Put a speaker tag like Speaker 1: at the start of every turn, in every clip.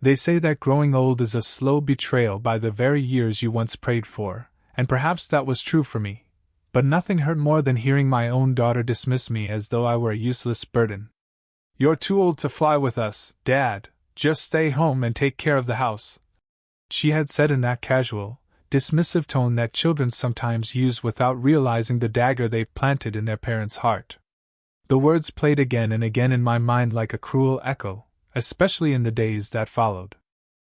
Speaker 1: They say that growing old is a slow betrayal by the very years you once prayed for, and perhaps that was true for me. But nothing hurt more than hearing my own daughter dismiss me as though I were a useless burden. "You're too old to fly with us, Dad. Just stay home and take care of the house," she had said in that casual, dismissive tone that children sometimes use without realizing the dagger they've planted in their parents' heart. The words played again and again in my mind like a cruel echo, especially in the days that followed.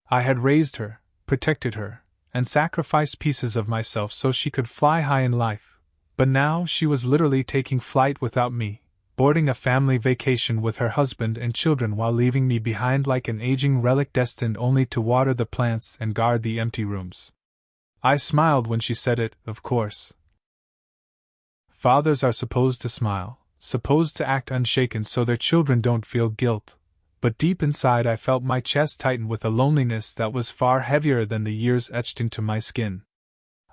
Speaker 1: I had raised her, protected her, and sacrificed pieces of myself so she could fly high in life, but now she was literally taking flight without me, boarding a family vacation with her husband and children while leaving me behind like an aging relic destined only to water the plants and guard the empty rooms. I smiled when she said it, of course. Fathers are supposed to smile, supposed to act unshaken so their children don't feel guilt, but deep inside I felt my chest tighten with a loneliness that was far heavier than the years etched into my skin.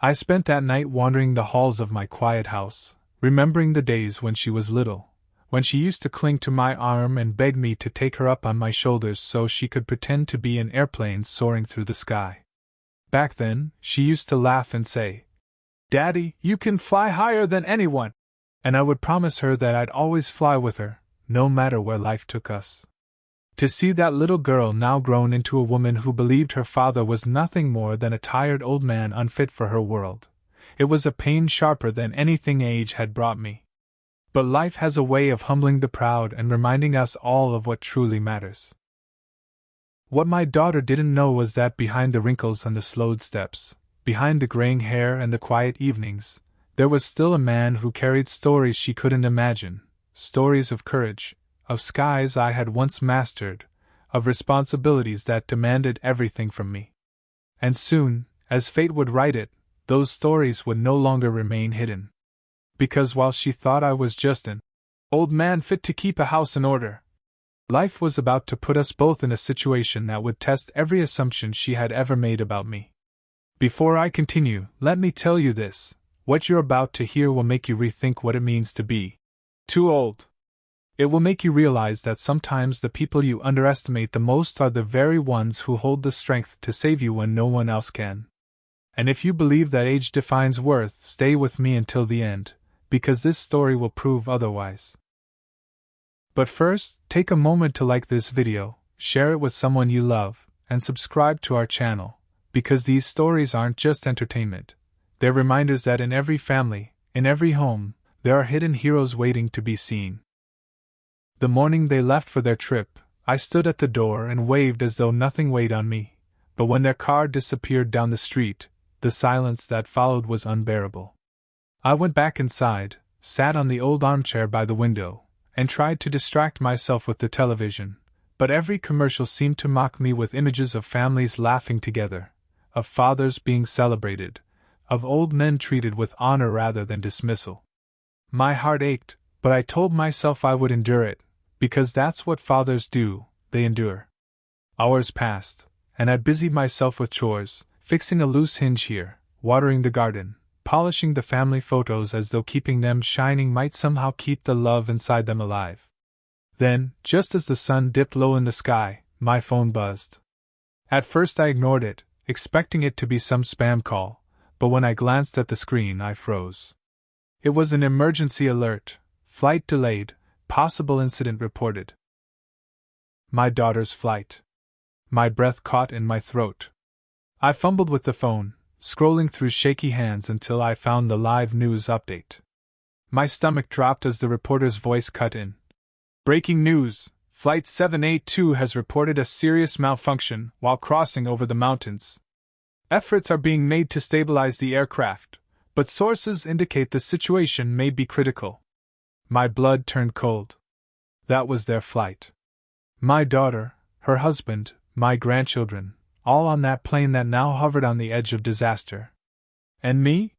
Speaker 1: I spent that night wandering the halls of my quiet house, remembering the days when she was little, when she used to cling to my arm and beg me to take her up on my shoulders so she could pretend to be an airplane soaring through the sky. Back then, she used to laugh and say, "Daddy, you can fly higher than anyone," and I would promise her that I'd always fly with her, no matter where life took us. To see that little girl now grown into a woman who believed her father was nothing more than a tired old man unfit for her world, it was a pain sharper than anything age had brought me. But life has a way of humbling the proud and reminding us all of what truly matters. What my daughter didn't know was that behind the wrinkles and the slowed steps, behind the graying hair and the quiet evenings, there was still a man who carried stories she couldn't imagine, stories of courage, of skies I had once mastered, of responsibilities that demanded everything from me. And soon, as fate would write it, those stories would no longer remain hidden. Because while she thought I was just an old man fit to keep a house in order, life was about to put us both in a situation that would test every assumption she had ever made about me. Before I continue, let me tell you this: what you're about to hear will make you rethink what it means to be too old. It will make you realize that sometimes the people you underestimate the most are the very ones who hold the strength to save you when no one else can. And if you believe that age defines worth, stay with me until the end, because this story will prove otherwise. But first, take a moment to like this video, share it with someone you love, and subscribe to our channel, because these stories aren't just entertainment. They're reminders that in every family, in every home, there are hidden heroes waiting to be seen. The morning they left for their trip, I stood at the door and waved as though nothing weighed on me, but when their car disappeared down the street, the silence that followed was unbearable. I went back inside, sat on the old armchair by the window, and tried to distract myself with the television, but every commercial seemed to mock me with images of families laughing together, of fathers being celebrated, of old men treated with honor rather than dismissal. My heart ached, but I told myself I would endure it, because that's what fathers do, they endure. Hours passed, and I busied myself with chores, fixing a loose hinge here, watering the garden, polishing the family photos as though keeping them shining might somehow keep the love inside them alive. Then, just as the sun dipped low in the sky, my phone buzzed. At first I ignored it, expecting it to be some spam call, but when I glanced at the screen I froze. It was an emergency alert: flight delayed, possible incident reported. My daughter's flight. My breath caught in my throat. I fumbled with the phone, scrolling through shaky hands until I found the live news update. My stomach dropped as the reporter's voice cut in. "Breaking news! Flight 782 has reported a serious malfunction while crossing over the mountains. Efforts are being made to stabilize the aircraft, but sources indicate the situation may be critical." My blood turned cold. That was their flight. My daughter, her husband, my grandchildren, all on that plane that now hovered on the edge of disaster. And me?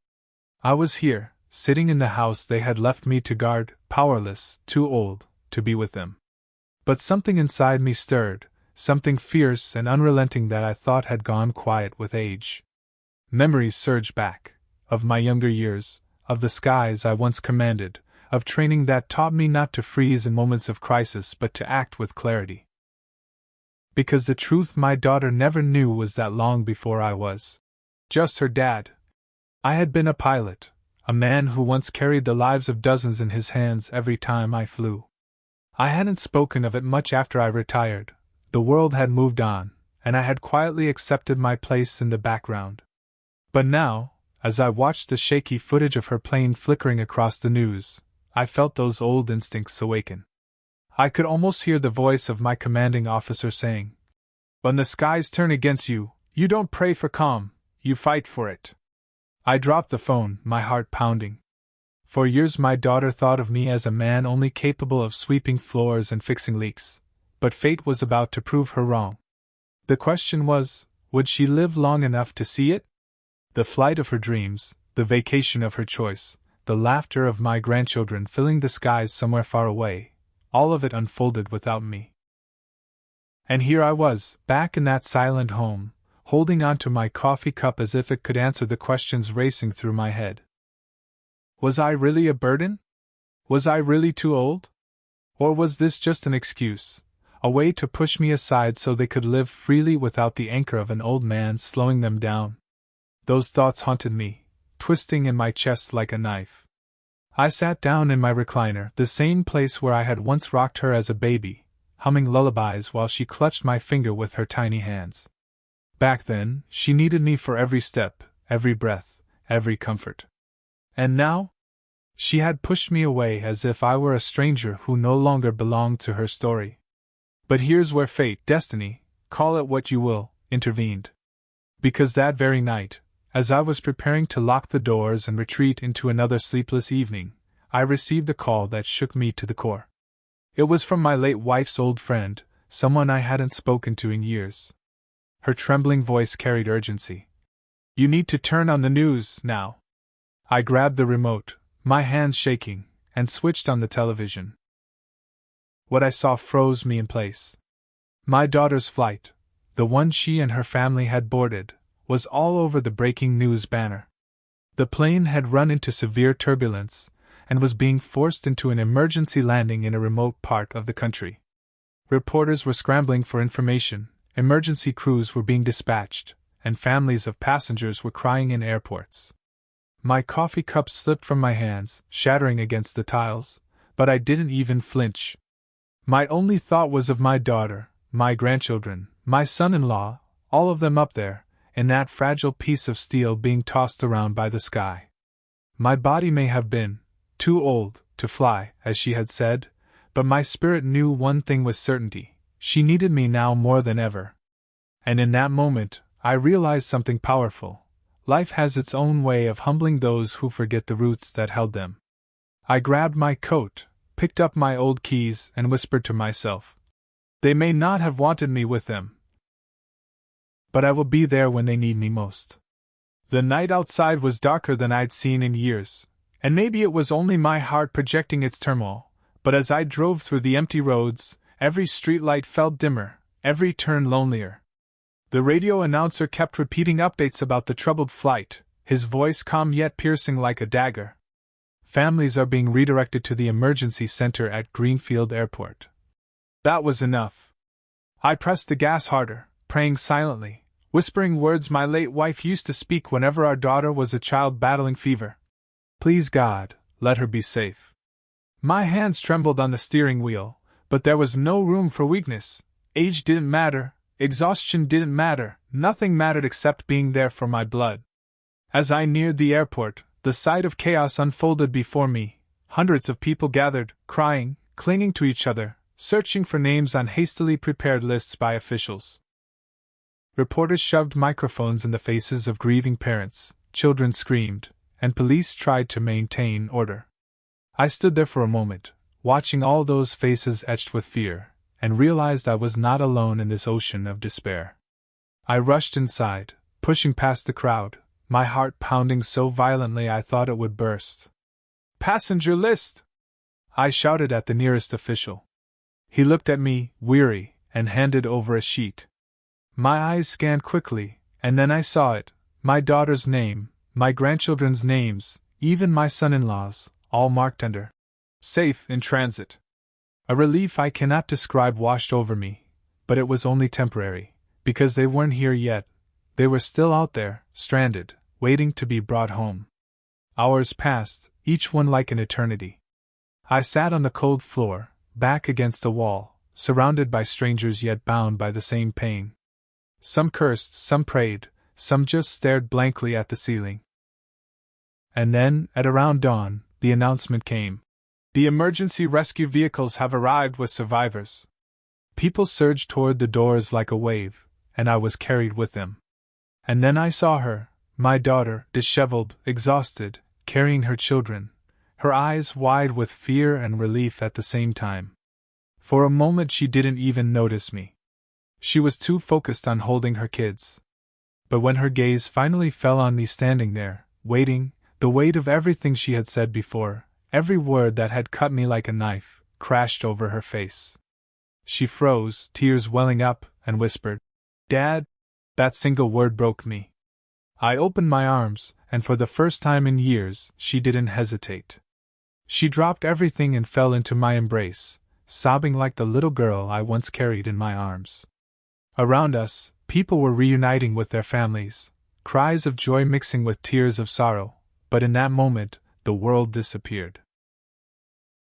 Speaker 1: I was here, sitting in the house they had left me to guard, powerless, too old to be with them. But something inside me stirred, something fierce and unrelenting that I thought had gone quiet with age. Memories surged back, of my younger years, of the skies I once commanded, of training that taught me not to freeze in moments of crisis but to act with clarity. because the truth my daughter never knew was that long before I was just her dad, I had been a pilot, a man who once carried the lives of dozens in his hands every time I flew. I hadn't spoken of it much after I retired. The world had moved on, and I had quietly accepted my place in the background. But now, as I watched the shaky footage of her plane flickering across the news, I felt those old instincts awaken. I could almost hear the voice of my commanding officer saying, "When the skies turn against you, you don't pray for calm, you fight for it." I dropped the phone, my heart pounding. For years my daughter thought of me as a man only capable of sweeping floors and fixing leaks, but fate was about to prove her wrong. The question was, would she live long enough to see it? The flight of her dreams, the vacation of her choice, the laughter of my grandchildren filling the skies somewhere far away, all of it unfolded without me. And here I was, back in that silent home, holding on to my coffee cup as if it could answer the questions racing through my head. Was I really a burden? Was I really too old? Or was this just an excuse, a way to push me aside so they could live freely without the anchor of an old man slowing them down? Those thoughts haunted me, twisting in my chest like a knife. I sat down in my recliner, the same place where I had once rocked her as a baby, humming lullabies while she clutched my finger with her tiny hands. Back then, she needed me for every step, every breath, every comfort. And now? She had pushed me away as if I were a stranger who no longer belonged to her story. But here's where fate, destiny, call it what you will, intervened. Because that very night, as I was preparing to lock the doors and retreat into another sleepless evening, I received a call that shook me to the core. It was from my late wife's old friend, someone I hadn't spoken to in years. Her trembling voice carried urgency. "You need to turn on the news, now." I grabbed the remote, my hands shaking, and switched on the television. What I saw froze me in place. My daughter's flight, the one she and her family had boarded, was all over the breaking news banner. The plane had run into severe turbulence, and was being forced into an emergency landing in a remote part of the country. Reporters were scrambling for information, emergency crews were being dispatched, and families of passengers were crying in airports. My coffee cup slipped from my hands, shattering against the tiles, but I didn't even flinch. My only thought was of my daughter, my grandchildren, my son-in-law, all of them up there, in that fragile piece of steel being tossed around by the sky. My body may have been too old to fly, as she had said, but my spirit knew one thing with certainty: she needed me now more than ever. And in that moment, I realized something powerful. Life has its own way of humbling those who forget the roots that held them. I grabbed my coat, picked up my old keys, and whispered to myself, "They may not have wanted me with them, but I will be there when they need me most." The night outside was darker than I'd seen in years, and maybe it was only my heart projecting its turmoil, but as I drove through the empty roads, every streetlight felt dimmer, every turn lonelier. The radio announcer kept repeating updates about the troubled flight, his voice calm yet piercing like a dagger. "Families are being redirected to the emergency center at Greenfield Airport." That was enough. I pressed the gas harder, praying silently, whispering words my late wife used to speak whenever our daughter was a child battling fever. "Please God, let her be safe." My hands trembled on the steering wheel, but there was no room for weakness. Age didn't matter, exhaustion didn't matter, nothing mattered except being there for my blood. As I neared the airport, the sight of chaos unfolded before me. Hundreds of people gathered, crying, clinging to each other, searching for names on hastily prepared lists by officials. Reporters shoved microphones in the faces of grieving parents, children screamed, and police tried to maintain order. I stood there for a moment, watching all those faces etched with fear, and realized I was not alone in this ocean of despair. I rushed inside, pushing past the crowd, my heart pounding so violently I thought it would burst. "Passenger list!" I shouted at the nearest official. He looked at me, weary, and handed over a sheet. My eyes scanned quickly, and then I saw it: my daughter's name, my grandchildren's names, even my son-in-law's, all marked under "Safe in transit." A relief I cannot describe washed over me. But it was only temporary, because they weren't here yet. They were still out there, stranded, waiting to be brought home. Hours passed, each one like an eternity. I sat on the cold floor, back against the wall, surrounded by strangers yet bound by the same pain. Some cursed, some prayed, some just stared blankly at the ceiling. And then, at around dawn, the announcement came. The emergency rescue vehicles have arrived with survivors. People surged toward the doors like a wave, and I was carried with them. And then I saw her, my daughter, disheveled, exhausted, carrying her children, her eyes wide with fear and relief at the same time. For a moment she didn't even notice me. She was too focused on holding her kids. But when her gaze finally fell on me standing there, waiting, the weight of everything she had said before, every word that had cut me like a knife, crashed over her face. She froze, tears welling up, and whispered, "Dad." That single word broke me. I opened my arms, and for the first time in years, she didn't hesitate. She dropped everything and fell into my embrace, sobbing like the little girl I once carried in my arms. Around us, people were reuniting with their families, cries of joy mixing with tears of sorrow, but in that moment, the world disappeared.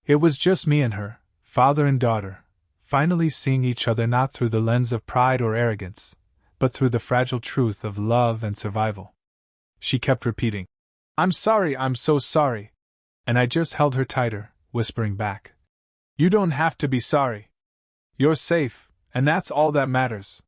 Speaker 1: It was just me and her, father and daughter, finally seeing each other not through the lens of pride or arrogance, but through the fragile truth of love and survival. She kept repeating, "I'm sorry, I'm so sorry." And I just held her tighter, whispering back, "You don't have to be sorry. You're safe, and that's all that matters."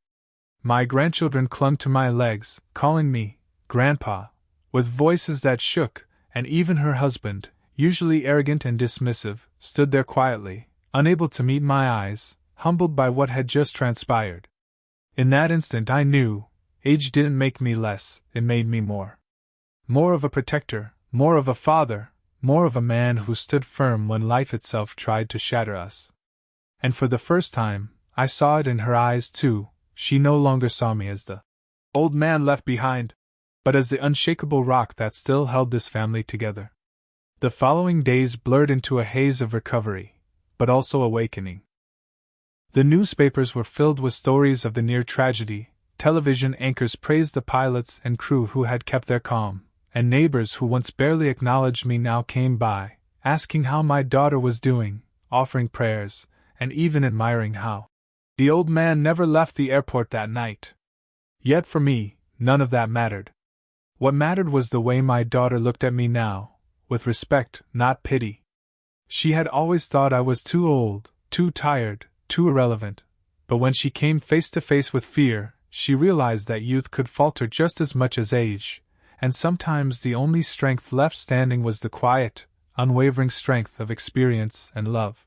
Speaker 1: My grandchildren clung to my legs, calling me Grandpa, with voices that shook, and even her husband, usually arrogant and dismissive, stood there quietly, unable to meet my eyes, humbled by what had just transpired. In that instant I knew, age didn't make me less, it made me more. More of a protector, more of a father, more of a man who stood firm when life itself tried to shatter us. And for the first time, I saw it in her eyes too. She no longer saw me as the old man left behind, but as the unshakable rock that still held this family together. The following days blurred into a haze of recovery, but also awakening. The newspapers were filled with stories of the near tragedy, television anchors praised the pilots and crew who had kept their calm, and neighbors who once barely acknowledged me now came by, asking how my daughter was doing, offering prayers, and even admiring how the old man never left the airport that night. Yet for me, none of that mattered. What mattered was the way my daughter looked at me now, with respect, not pity. She had always thought I was too old, too tired, too irrelevant, but when she came face to face with fear, she realized that youth could falter just as much as age, and sometimes the only strength left standing was the quiet, unwavering strength of experience and love.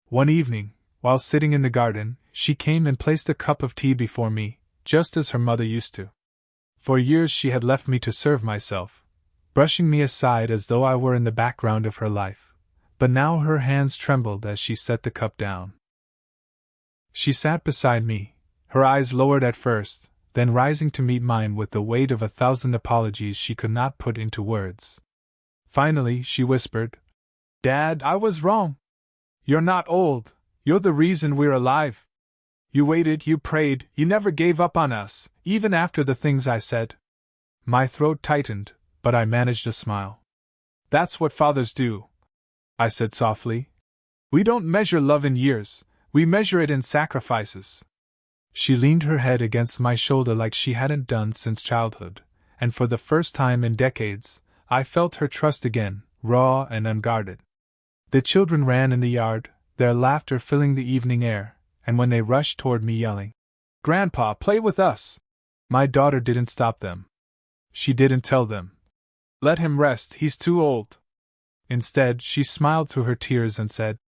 Speaker 1: One evening, while sitting in the garden, she came and placed a cup of tea before me, just as her mother used to. For years she had left me to serve myself, brushing me aside as though I were in the background of her life, but now her hands trembled as she set the cup down. She sat beside me, her eyes lowered at first, then rising to meet mine with the weight of 1,000 apologies she could not put into words. Finally, she whispered, "Dad, I was wrong. You're not old, you're the reason we're alive. You waited, you prayed, you never gave up on us, even after the things I said." My throat tightened, but I managed a smile. "That's what fathers do," I said softly. "We don't measure love in years, we measure it in sacrifices." She leaned her head against my shoulder like she hadn't done since childhood, and for the first time in decades, I felt her trust again, raw and unguarded. The children ran in the yard, their laughter filling the evening air, and when they rushed toward me yelling, "Grandpa, play with us!" my daughter didn't stop them. She didn't tell them, "Let him rest, he's too old." Instead, she smiled through her tears and said,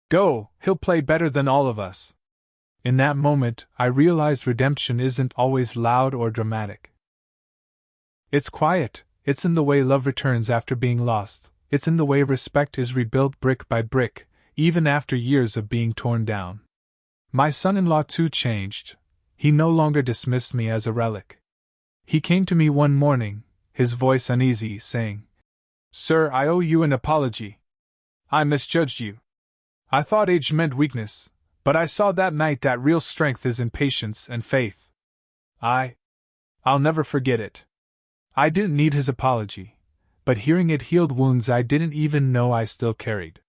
Speaker 1: "Go, he'll play better than all of us." In that moment, I realized redemption isn't always loud or dramatic. It's quiet, it's in the way love returns after being lost, it's in the way respect is rebuilt brick by brick, even after years of being torn down. My son-in-law too changed. He no longer dismissed me as a relic. He came to me one morning, his voice uneasy, saying, "Sir, I owe you an apology. I misjudged you. I thought age meant weakness, But I saw that night that real strength is in patience and faith. I'll never forget it. I didn't need his apology, but hearing it healed wounds I didn't even know I still carried.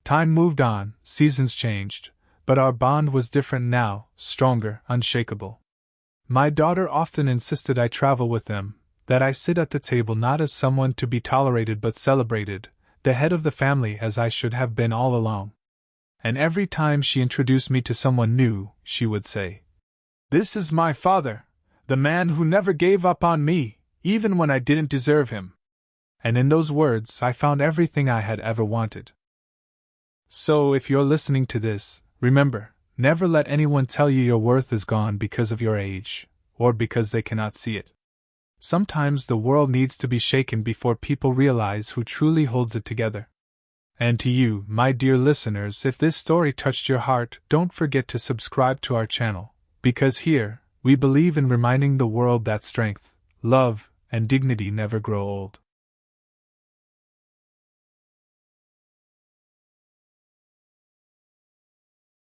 Speaker 1: Time moved on, seasons changed, but our bond was different now, stronger, unshakable. My daughter often insisted I travel with them, that I sit at the table not as someone to be tolerated but celebrated, the head of the family as I should have been all along. And every time she introduced me to someone new, she would say, "This is my father, the man who never gave up on me, even when I didn't deserve him." And in those words I found everything I had ever wanted. So if you're listening to this, remember, never let anyone tell you your worth is gone because of your age, or because they cannot see it. Sometimes the world needs to be shaken before people realize who truly holds it together. And to you, my dear listeners, if this story touched your heart, don't forget to subscribe to our channel, because here, we believe in reminding the world that strength, love, and dignity never grow old.